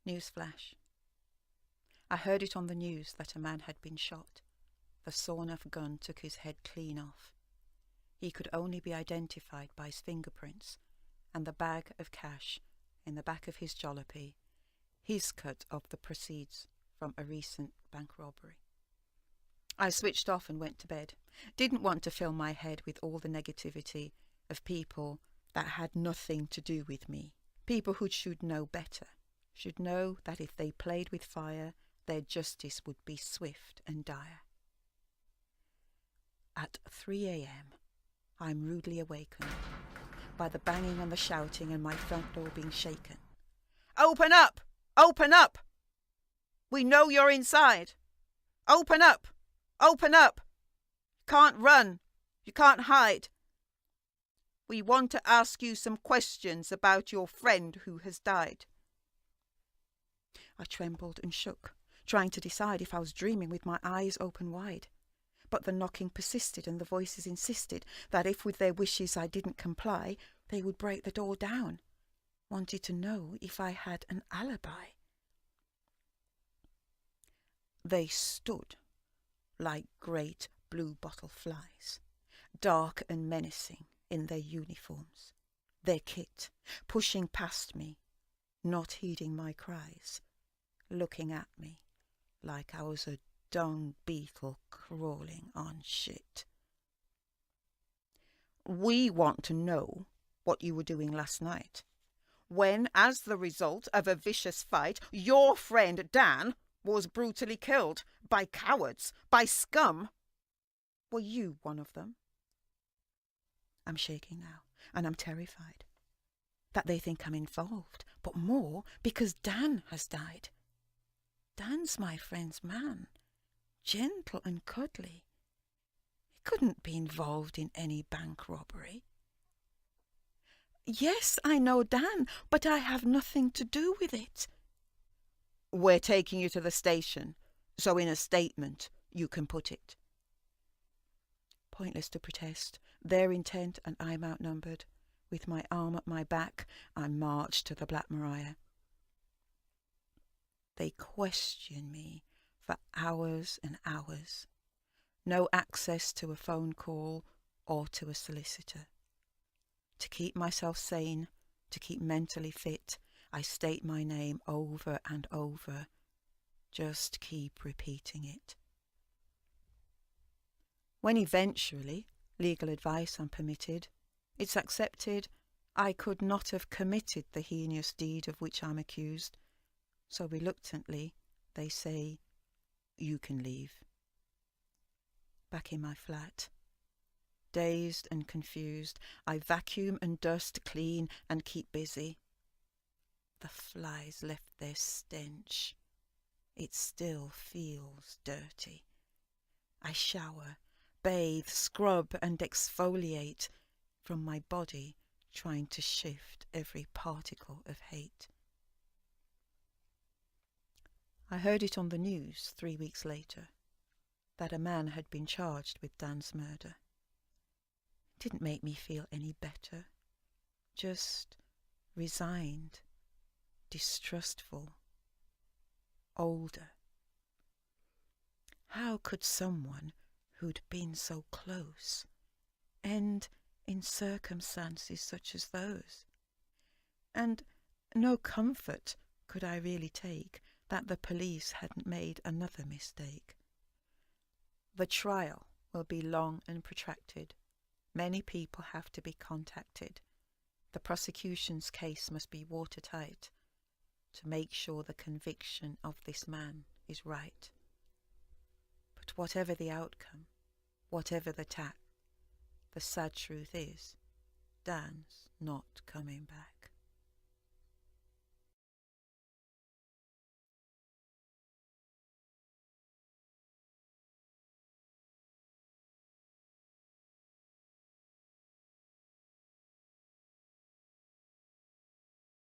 Newsflash. I heard it on the news that a man had been shot. The sawn-off gun took his head clean off. He could only be identified by his fingerprints and the bag of cash in the back of his jalopy, his cut of the proceeds from a recent bank robbery. I switched off and went to bed. Didn't want to fill my head with all the negativity of people that had nothing to do with me. People who should know better, should know that if they played with fire, their justice would be swift and dire. At 3 a.m, I'm rudely awakened by the banging and the shouting and my front door being shaken. "Open up! Open up! We know you're inside! Open up! Open up! You can't run! You can't hide! We want to ask you some questions about your friend who has died." I trembled and shook, trying to decide if I was dreaming with my eyes open wide. But the knocking persisted and the voices insisted that if with their wishes I didn't comply, they would break the door down. Wanted to know if I had an alibi. They stood like great blue bottle flies, dark and menacing in their uniforms, their kit, pushing past me, not heeding my cries, looking at me like I was a dung beetle crawling on shit. "We want to know what you were doing last night, when, as the result of a vicious fight, your friend Dan was brutally killed by cowards, by scum. Were you one of them?" I'm shaking now, and I'm terrified that they think I'm involved, but more because Dan has died. Dan's my friend's man, gentle and cuddly. He couldn't be involved in any bank robbery. "Yes, I know Dan, but I have nothing to do with it." "We're taking you to the station, so in a statement you can put it." Pointless to protest. They're intent and I'm outnumbered. With my arm at my back, I march to the Black Maria. They question me for hours and hours. No access to a phone call or to a solicitor. To keep myself sane, to keep mentally fit, I state my name over and over. Just keep repeating it. When eventually legal advice I'm permitted, it's accepted I could not have committed the heinous deed of which I'm accused. So reluctantly, they say, "You can leave." Back in my flat, dazed and confused, I vacuum and dust, clean and keep busy. The flies left their stench. It still feels dirty. I shower, bathe, scrub and exfoliate from my body, trying to shift every particle of hate. I heard it on the news 3 weeks later that a man had been charged with Dan's murder. It didn't make me feel any better, just resigned, distrustful, older. How could someone who'd been so close end in circumstances such as those? And no comfort could I really take that the police hadn't made another mistake. The trial will be long and protracted. Many people have to be contacted. The prosecution's case must be watertight to make sure the conviction of this man is right. But whatever the outcome, whatever the tack, the sad truth is, Dan's not coming back.